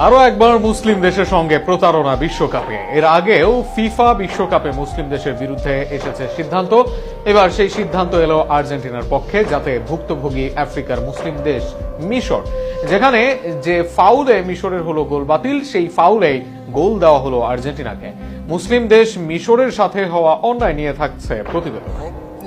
আরো একবার মুসলিম দেশের সঙ্গে প্রতারণা বিশ্বকাপে। এর আগেও ফিফা বিশ্বকাপে মুসলিম দেশের বিরুদ্ধে এসেছে সিদ্ধান্ত। এবার সেই সিদ্ধান্ত এলো আর্জেন্টিনার পক্ষে, যাতে ভুক্তভোগী আফ্রিকার মুসলিম দেশ মিশর, যেখানে যে ফাউলে মিশরের হলো গোল বাতিল, সেই ফাউলেই গোল দেওয়া হলো আর্জেন্টিনাকে। মুসলিম দেশ মিশরের সাথে হওয়া অন্যায় নিয়ে থাকছে প্রতিবেদন।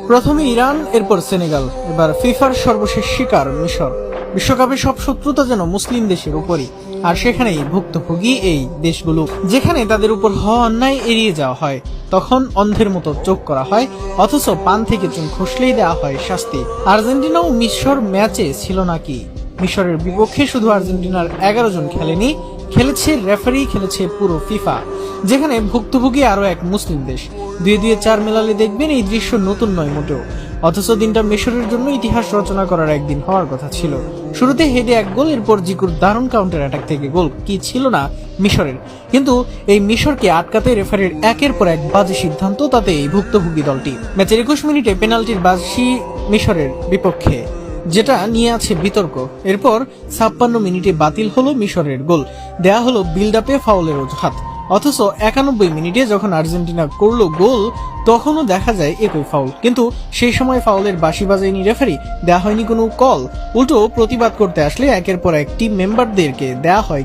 প্রথমে ইরান, এরপর সেনেগাল, এবার ফিফার সর্বশেষ শিকার মিশর। বিশ্বকাপে সব শত্রুতা যেন মুসলিম দেশের উপরই, আর সেখানেই ভুক্তভোগী এই দেশগুলো। যেখানে তাদের উপর হওয়া অন্যায় এড়িয়ে যাওয়া হয়, তখন অন্ধের মতো চোখ করা হয়, অথচ পান থেকে চুন খসলেই দেওয়া হয় শাস্তি। আর্জেন্টিনা ও মিশর ম্যাচে ছিল নাকি? মিশরের বিপক্ষে শুধু আর্জেন্টিনার 11 জন খেলেনি, খেলেছে রেফারি, খেলেছে পুরো ফিফা, যেখানে ভুক্তভোগী আরো এক মুসলিম দেশ। 2-4 মেলালে দেখবেন এই দৃশ্য নতুন নয় মোটেও, অথচ দিনটা মিশরের জন্য ইতিহাস রচনা করার একদিন হওয়ার কথা ছিল। শুরুতে হেডে এক গোল, এরপর জিকুর দারুণ কাউন্টার অ্যাটাক থেকে গোল, কি ছিল না মিশরের। কিন্তু এই মিশরকে আটকাতে রেফারির একের পর এক বাজে সিদ্ধান্ত, তাতে এই ভুক্তভোগী দলটি ম্যাচের 21 মিনিটে পেনাল্টির বাজি মিশরের বিপক্ষে, যেটা নিয়ে আছে বিতর্ক। এরপর 56 মিনিটে বাতিল হলো মিশরের গোল, দেয়া হলো বিল্ড আপে ফাউলের অজুহাত। অথচ 91 মিনিটে যখন আর্জেন্টিনা করলো গোল, তখনও দেখা যায় একই ফাউল, কিন্তু সেই সময় ফাউলের বাঁশি বাজায়নি রেফারি, দেয়া হয়নি কোনো কল। উল্টো প্রতিবাদ করতে আসলে একের পর এক টিম মেম্বারদেরকে দেয়া হয়